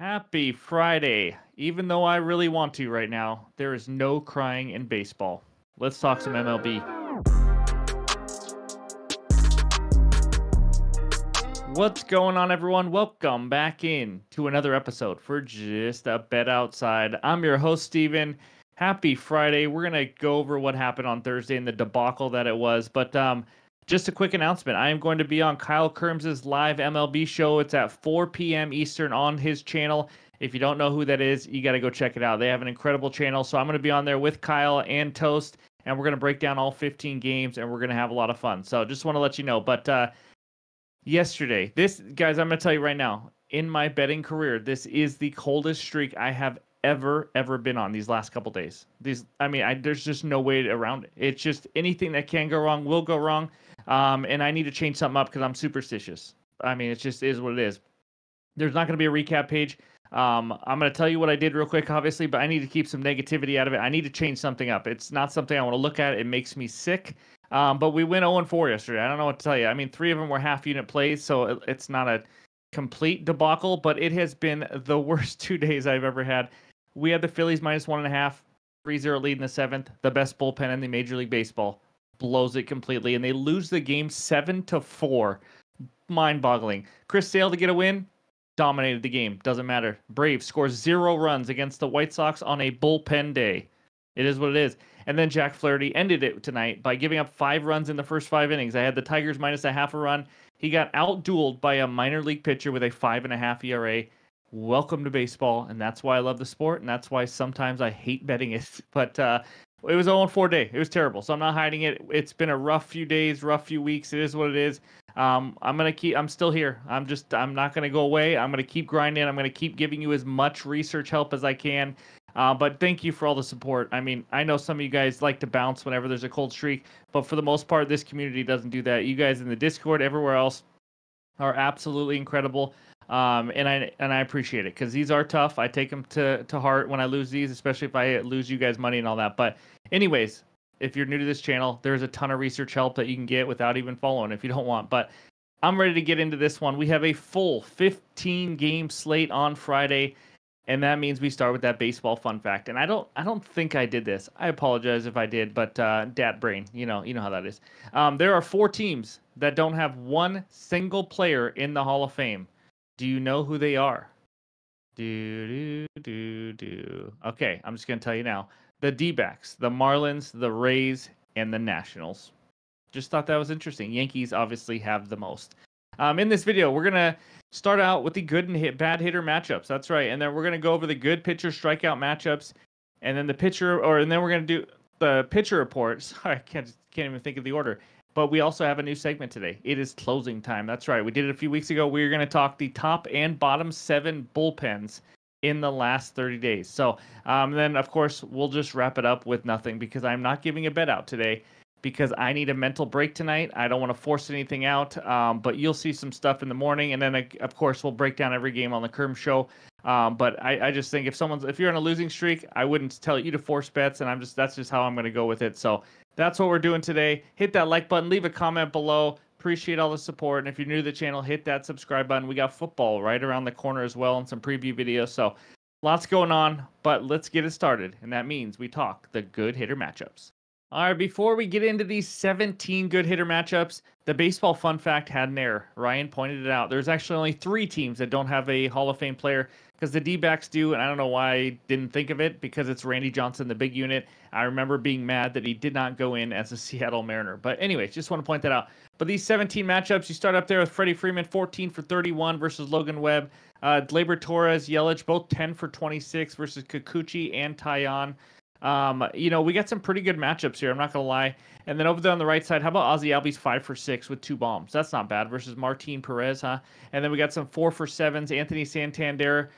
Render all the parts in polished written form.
Happy Friday. Even though I really want to right now, there is no crying in baseball. Let's talk some MLB. What's going on, everyone? Welcome back in to another episode for Just a Bet Outside. I'm your host, Steven. Happy Friday. We're going to go over what happened on Thursday and the debacle that it was. But just a quick announcement. I am going to be on Kyle Kerms's live MLB show. It's at 4 p.m. Eastern on his channel. If you don't know who that is, you got to go check it out. They have an incredible channel. So I'm going to be on there with Kyle and Toast, and we're going to break down all 15 games, and we're going to have a lot of fun. So just want to let you know. But yesterday, guys, I'm going to tell you right now, in my betting career, this is the coldest streak I have ever been on these last couple days. There's just no way around it. It's just anything that can go wrong will go wrong. And I need to change something up because I'm superstitious. It just is what it is. There's not going to be a recap page. I'm going to tell you what I did real quick, obviously, but I need to keep some negativity out of it. I need to change something up. It's not something I want to look at. It makes me sick. But we went 0-4 yesterday. I don't know what to tell you. 3 of them were half-unit plays, so it's not a complete debacle, but it has been the worst 2 days I've ever had. We had the Phillies minus 1.5, 3-0 lead in the 7th. The best bullpen in the Major League Baseball blows it completely, and they lose the game 7-4. Mind-boggling. Chris Sale to get a win. Dominated the game. Doesn't matter. Braves scores 0 runs against the White Sox on a bullpen day. It is what it is. And then Jack Flaherty ended it tonight by giving up 5 runs in the first 5 innings. I had the Tigers minus a half a run. He got outdueled by a minor league pitcher with a 5.5 ERA. Welcome to baseball, and that's why I love the sport, and that's why sometimes I hate betting it. But it was 0-4 day. It was terrible, so I'm not hiding it. It's been a rough few days, rough few weeks. It is what it is. I'm still here. I'm not gonna go away. I'm gonna keep grinding. I'm gonna keep giving you as much research help as I can. But thank you for all the support. I know some of you guys like to bounce whenever there's a cold streak, but for the most part, this community doesn't do that. You guys in the Discord, everywhere else, are absolutely incredible. And I appreciate it because these are tough. I take them to heart when I lose these, especially if I lose you guys money and all that. But anyways, if you're new to this channel, there's a ton of research help that you can get without even following if you don't want. But I'm ready to get into this one. We have a full 15 game slate on Friday, and that means we start with that baseball fun fact. And I don't think I did this. I apologize if I did, but dat brain, you know how that is. There are 4 teams that don't have one single player in the Hall of Fame. Do you know who they are? Okay, I'm just going to tell you now. The D-backs, the Marlins, the Rays, and the Nationals. Just thought that was interesting. Yankees obviously have the most. In this video, we're going to start out with the good and bad hitter matchups. That's right. And then we're going to go over the good pitcher strikeout matchups. And then and then we're going to do the pitcher reports. Sorry, I can't even think of the order. But we also have a new segment today. It is closing time. That's right. We did it a few weeks ago. We are going to talk the top and bottom 7 bullpens in the last 30 days. So then, of course, we'll just wrap it up with nothing because I'm not giving a bet out today because I need a mental break tonight. I don't want to force anything out, but you'll see some stuff in the morning. And then, of course, we'll break down every game on the Kerm Show. But I just think if you're on a losing streak, I wouldn't tell you to force bets, and that's just how I'm going to go with it. So that's what we're doing today. Hit that like button, leave a comment below. Appreciate all the support. And if you're new to the channel, hit that subscribe button. We got football right around the corner as well and some preview videos. So lots going on, but let's get it started. And that means we talk the good hitter matchups. All right, before we get into these 17 good hitter matchups, the baseball fun fact had an error. Ryan pointed it out. There's actually only 3 teams that don't have a Hall of Fame player because the D-backs do, and I don't know why I didn't think of it because it's Randy Johnson, the big unit. I remember being mad that he did not go in as a Seattle Mariner. But anyways, just want to point that out. But these 17 matchups, you start up there with Freddie Freeman, 14 for 31 versus Logan Webb. Gleyber Torres, Yelich, both 10 for 26 versus Kikuchi and Taillon. We got some pretty good matchups here. I'm not going to lie. And then over there on the right side, how about Ozzie Albies 5 for 6 with 2 bombs? That's not bad versus Martin Perez, huh? And then we got some 4 for 7s. Anthony Santander,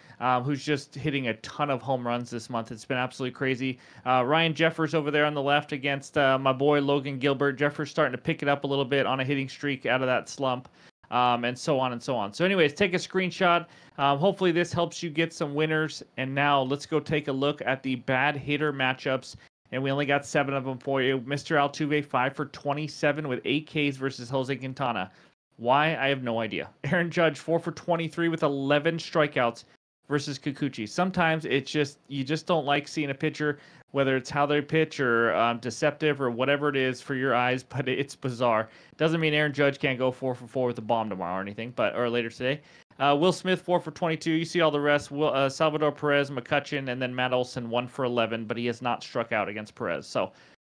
who's just hitting a ton of home runs this month. It's been absolutely crazy. Ryan Jeffers over there on the left against my boy Logan Gilbert. Jeffers starting to pick it up a little bit on a hitting streak out of that slump. And so on and so on. So anyways, take a screenshot. Hopefully this helps you get some winners. And now let's go take a look at the bad hitter matchups. And we only got 7 of them for you. Mr. Altuve, 5 for 27 with 8 Ks versus Jose Quintana. Why? I have no idea. Aaron Judge, 4 for 23 with 11 strikeouts versus Kikuchi. Sometimes it's just you just don't like seeing a pitcher, whether it's how they pitch or deceptive or whatever it is for your eyes, but it's bizarre. Doesn't mean Aaron Judge can't go 4 for 4 with a bomb tomorrow or anything, or later today. Will Smith 4 for 22. You see all the rest. Salvador Perez, McCutchen, and then Matt Olson 1 for 11, but he has not struck out against Perez. So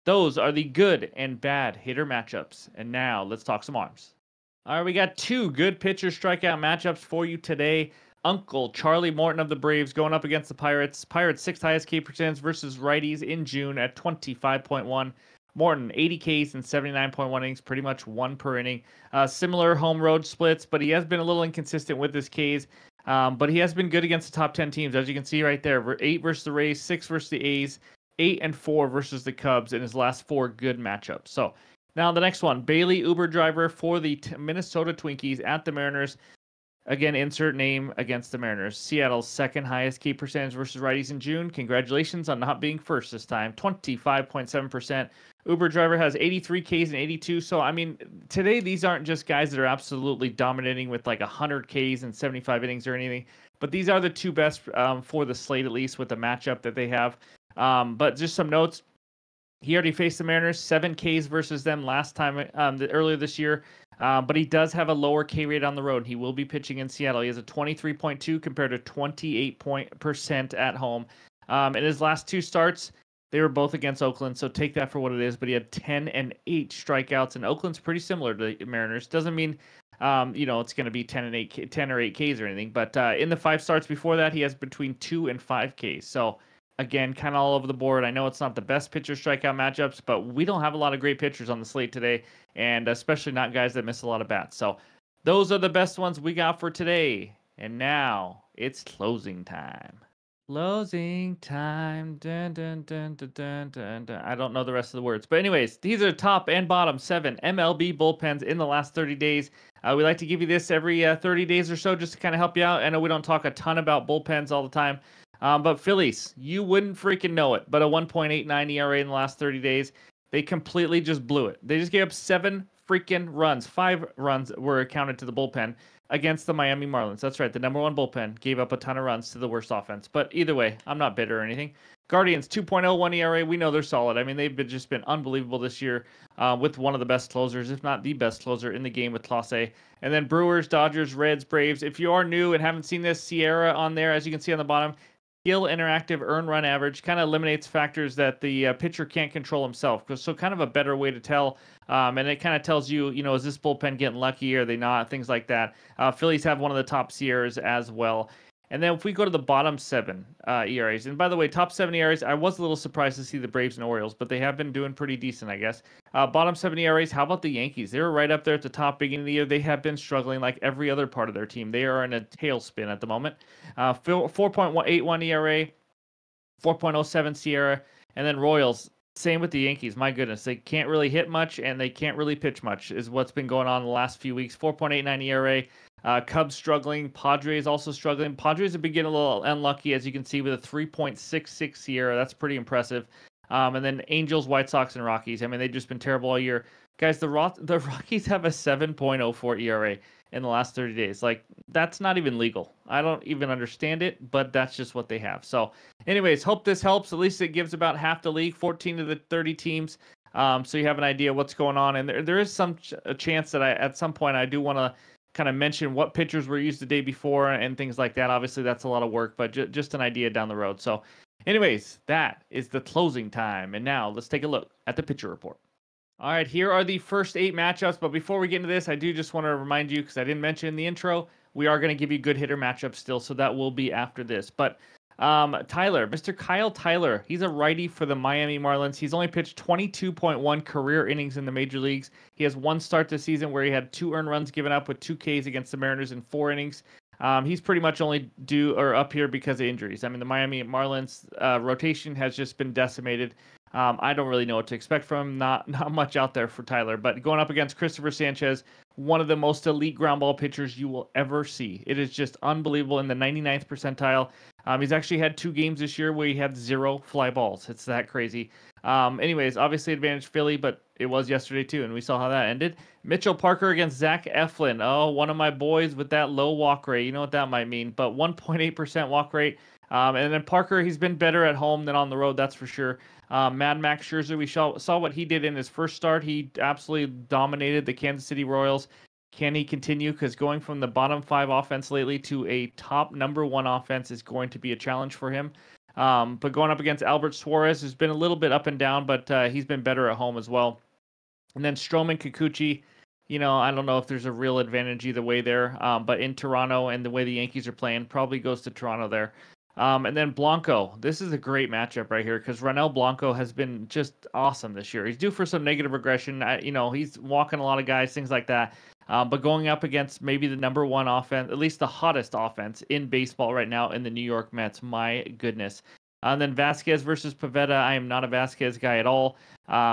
those are the good and bad hitter matchups. And now let's talk some arms. All right, we got 2 good pitcher strikeout matchups for you today. Uncle Charlie Morton of the Braves going up against the Pirates. Pirates 6th highest K percentage versus righties in June at 25.1. Morton 80 Ks and 79.1 innings, pretty much 1 per inning. Similar home road splits, but he has been a little inconsistent with his Ks. But he has been good against the top 10 teams, as you can see right there. 8 versus the Rays, 6 versus the A's, 8 and 4 versus the Cubs in his last 4 good matchups. So now the next one, Bailey Uber driver for the Minnesota Twinkies at the Mariners. Again, insert name against the Mariners. Seattle's 2nd highest K percentage versus righties in June. Congratulations on not being first this time. 25.7%. Uber driver has 83 Ks and 82. So, I mean, today these aren't just guys that are absolutely dominating with like 100 Ks and 75 innings or anything. But these are the 2 best for the slate, at least with the matchup that they have. But just some notes. He already faced the Mariners, 7 Ks versus them last time earlier this year. But he does have a lower K rate on the road. He will be pitching in Seattle. He has a 23.2 compared to 28% at home. In his last 2 starts, they were both against Oakland, so take that for what it is. But he had 10 and 8 strikeouts, and Oakland's pretty similar to the Mariners. Doesn't mean it's going to be 10 or 8 Ks or anything. But in the 5 starts before that, he has between 2 and 5 Ks. So again, kind of all over the board. I know it's not the best pitcher strikeout matchups, but we don't have a lot of great pitchers on the slate today, and especially not guys that miss a lot of bats. So those are the best ones we got for today. And now it's closing time. Closing time. Dun, dun, dun, dun, dun, dun, dun. I don't know the rest of the words. But anyways, these are top and bottom 7 MLB bullpens in the last 30 days. We like to give you this every 30 days or so just to kind of help you out. I know we don't talk a ton about bullpens all the time. But Phillies, you wouldn't freaking know it, but a 1.89 ERA in the last 30 days. They completely just blew it. They just gave up 7 freaking runs. 5 runs were accounted to the bullpen against the Miami Marlins. That's right. The number 1 bullpen gave up a ton of runs to the worst offense. But either way, I'm not bitter or anything. Guardians, 2.01 ERA. We know they're solid. I mean, they've just been unbelievable this year with one of the best closers, if not the best closer in the game with Clase. And then Brewers, Dodgers, Reds, Braves. If you are new and haven't seen this, Sierra on there, as you can see on the bottom, skill, interactive, earn run average kind of eliminates factors that the pitcher can't control himself. So kind of a better way to tell. And it kind of tells you, is this bullpen getting lucky or are they not? Things like that. Phillies have one of the top Sierras as well. And then if we go to the bottom 7 ERAs, and by the way, top 7 ERAs, I was a little surprised to see the Braves and Orioles, but they have been doing pretty decent, I guess. Bottom 7 ERAs, how about the Yankees? They were right up there at the top beginning of the year. They have been struggling like every other part of their team. They are in a tailspin at the moment. 4.81 ERA, 4.07 Sierra, and then Royals. Same with the Yankees. My goodness, they can't really hit much and they can't really pitch much is what's been going on the last few weeks. 4.89 ERA. Cubs struggling. Padres also struggling. Padres have been getting a little unlucky, as you can see, with a 3.66 Sierra. That's pretty impressive. And then Angels, White Sox, and Rockies. I mean, they've just been terrible all year. Guys, the Rockies have a 7.04 ERA in the last 30 days. Like, that's not even legal. I don't even understand it, but that's just what they have. So, anyways, hope this helps. At least it gives about half the league, 14 of the 30 teams. So you have an idea what's going on. And there is a chance that at some point I do want to kind of mention what pitchers were used the day before and things like that. Obviously, that's a lot of work, but just an idea down the road. So anyways, that is the closing time. And now let's take a look at the pitcher report. All right, here are the first 8 matchups. But before we get into this, I do just want to remind you, because I didn't mention in the intro, we are going to give you good hitter matchups still. So that will be after this. But Tyler, Mr. Kyle Tyler, he's a righty for the Miami Marlins. He's only pitched 22.1 career innings in the major leagues. He has 1 start this season where he had 2 earned runs given up with 2 Ks against the Mariners in 4 innings. He's pretty much only up here because of injuries. I mean, the Miami Marlins rotation has just been decimated. I don't really know what to expect from him. Not much out there for Tyler. But going up against Christopher Sanchez, one of the most elite ground ball pitchers you will ever see. It is just unbelievable in the 99th percentile. He's actually had 2 games this year where he had 0 fly balls. It's that crazy. Anyways, obviously advantage Philly, but it was yesterday too, and we saw how that ended. Mitchell Parker against Zach Eflin. Oh, one of my boys with that low walk rate. You know what that might mean, but 1.8% walk rate. And then Parker, he's been better at home than on the road, that's for sure. Mad Max Scherzer, we saw what he did in his first start. He absolutely dominated the Kansas City Royals. Can he continue? Because going from the bottom 5 offense lately to a top number 1 offense is going to be a challenge for him. But going up against Albert Suarez has been a little bit up and down, but he's been better at home as well. And then Stroman Kikuchi, I don't know if there's a real advantage either way there, but in Toronto and the way the Yankees are playing, probably goes to Toronto there. And then Blanco. This is a great matchup right here because Ronel Blanco has been just awesome this year. He's due for some negative regression. He's walking a lot of guys, things like that. But going up against maybe the number 1 offense, at least the hottest offense in baseball right now in the New York Mets. My goodness. And then Vasquez versus Pivetta. I am not a Vasquez guy at all.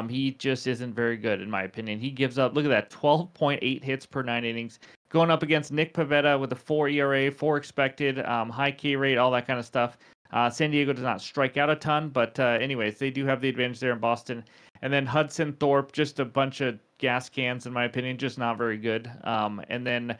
He just isn't very good, in my opinion. He gives up, look at that, 12.8 hits per 9 innings. Going up against Nick Pivetta with a 4 ERA, 4 expected, high K rate, all that kind of stuff. San Diego does not strike out a ton, but anyways, they do have the advantage there in Boston. And then Hudson Thorpe, just a bunch of gas cans, in my opinion, just not very good. And then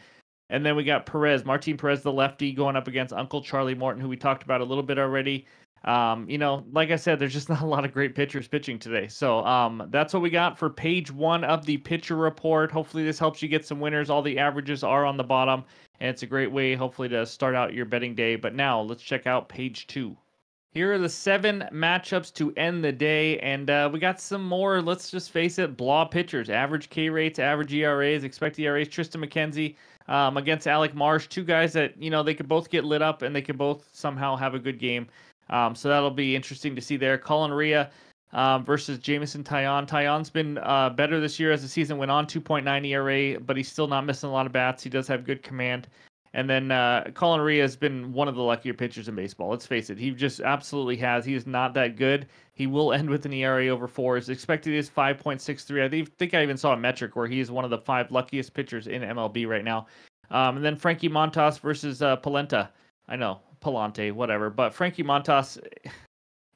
we got Martin Perez, the lefty, going up against Uncle Charlie Morton, who we talked about a little bit already. Like I said, there's just not a lot of great pitchers pitching today. So that's what we got for page 1 of the pitcher report. Hopefully this helps you get some winners. All the averages are on the bottom, and it's a great way, hopefully, to start out your betting day. But now let's check out page 2. Here are the 7 matchups to end the day, and we got some more, let's just face it, blah pitchers. Average K rates, average ERAs, expected ERAs. Tristan McKenzie against Alec Marsh. 2 guys that, they could both get lit up, and they could both somehow have a good game. So that'll be interesting to see there. Colin Ria versus Jameson Taillon. Taillon's been better this year as the season went on, 2.9 ERA, but he's still not missing a lot of bats. He does have good command. And then Colin Ria has been one of the luckier pitchers in baseball. Let's face it. He just absolutely has. He is not that good. He will end with an ERA over 4. His expected is 5.63. I think I even saw a metric where he is one of the 5 luckiest pitchers in MLB right now. And then Frankie Montas versus Polenta. I know, Palante, whatever. But Frankie Montas,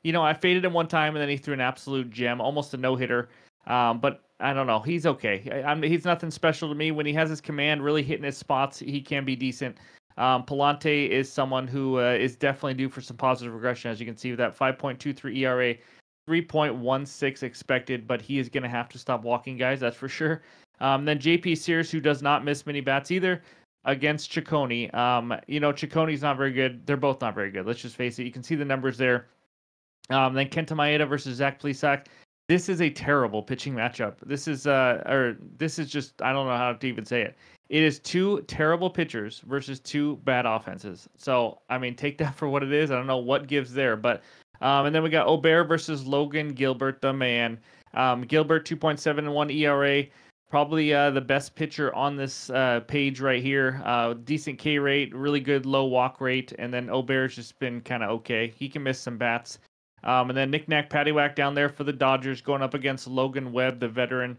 I faded him one time, and then he threw an absolute gem, almost a no-hitter. But I don't know. He's okay. He's nothing special to me. When he has his command really hitting his spots, he can be decent. Palante is someone who is definitely due for some positive regression, as you can see with that 5.23 ERA, 3.16 expected, but he is going to have to stop walking guys, that's for sure. Then JP Sears, who does not miss many bats either, against Ciccone. Cicone's not very good. They're both not very good. Let's just face it. You can see the numbers there. Then Kenta Maeda versus Zach Plesac. This is a terrible pitching matchup. This is just, I don't know how to even say it. It is 2 terrible pitchers versus 2 bad offenses. So, take that for what it is. I don't know what gives there, but and then we got Aubert versus Logan Gilbert, the man. Gilbert 2.71 ERA. Probably the best pitcher on this page right here. Decent K rate, really good low walk rate, and then Aubert's just been kind of okay. He can miss some bats. And then Knick-Knack Paddywhack down there for the Dodgers going up against Logan Webb, the veteran.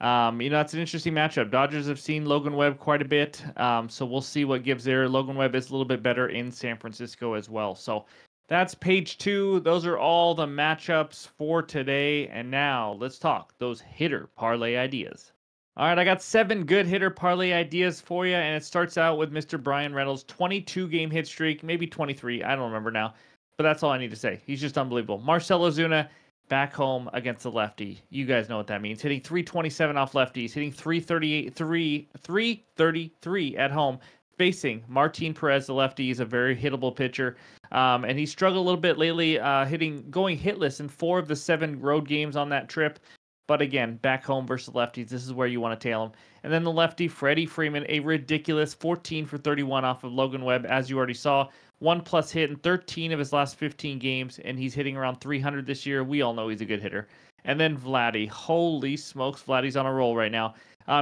It's an interesting matchup. Dodgers have seen Logan Webb quite a bit, so we'll see what gives there. Logan Webb is a little bit better in San Francisco as well. So that's page 2. Those are all the matchups for today. And now let's talk those hitter parlay ideas. All right, I got 7 good hitter parlay ideas for you, and it starts out with Mr. Brian Reynolds, 22-game hit streak, maybe 23, I don't remember now, but that's all I need to say. He's just unbelievable. Marcell Ozuna back home against the lefty. You guys know what that means. Hitting 327 off lefties, hitting 333 at home, facing Martin Perez, the lefty. He's a very hittable pitcher, and he struggled a little bit lately, going hitless in 4 of the 7 road games on that trip. But again, back home versus lefties, this is where you want to tail him. And then the lefty, Freddie Freeman, a ridiculous 14 for 31 off of Logan Webb, as you already saw. 1+ hit in 13 of his last 15 games, and he's hitting around 300 this year. We all know he's a good hitter. And then Vladdy. Holy smokes, Vladdy's on a roll right now.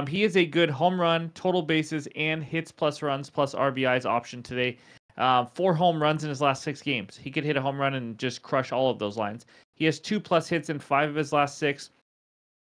He is a good home run, total bases, and hits plus runs plus RBIs option today. 4 home runs in his last 6 games. He could hit a home run and just crush all of those lines. He has 2+ hits in 5 of his last 6.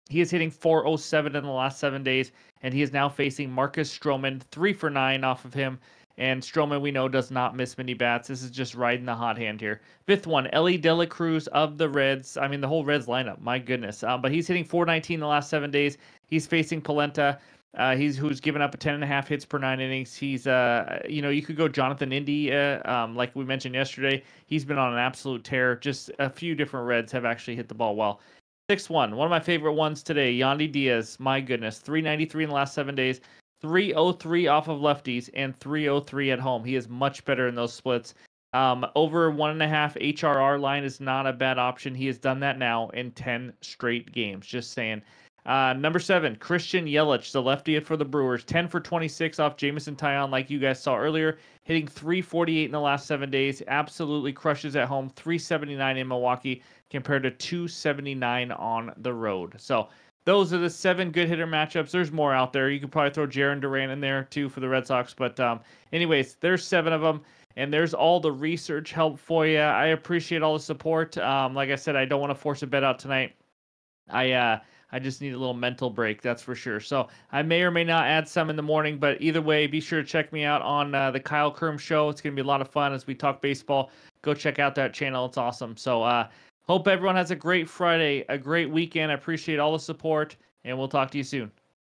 He is hitting 407 in the last 7 days, and he is now facing Marcus Stroman, 3 for 9 off of him. And Stroman, we know, does not miss many bats. This is just riding the hot hand here. Fifth one, Ellie De La Cruz of the Reds. I mean, the whole Reds lineup, my goodness. But he's hitting 419 the last 7 days. He's facing Polenta. Who's given up a 10.5 hits per 9 innings. He's you could go Jonathan Indy, like we mentioned yesterday. He's been on an absolute tear. Just a few different Reds have actually hit the ball well. Sixth one of my favorite ones today, Yandy Diaz. My goodness, 393 in the last 7 days, 303 off of lefties, and 303 at home. He is much better in those splits. Over 1.5 HRR line is not a bad option. He has done that now in 10 straight games. Just saying. Number 7, Christian Yelich, the lefty for the Brewers, 10 for 26 off Jameson Taillon, like you guys saw earlier, hitting 348 in the last 7 days. Absolutely crushes at home, 379 in Milwaukee compared to 279 on the road. So those are the 7 good hitter matchups. There's more out there. You could probably throw Jarren Duran in there too for the Red Sox. But anyways, there's 7 of them. And there's all the research help for you. I appreciate all the support. Like I said, I don't want to force a bet out tonight. I just need a little mental break, that's for sure. So I may or may not add some in the morning, but either way, be sure to check me out on the Kyle Kerm Show. It's going to be a lot of fun as we talk baseball. Go check out that channel. It's awesome. So hope everyone has a great Friday, a great weekend. I appreciate all the support, and we'll talk to you soon.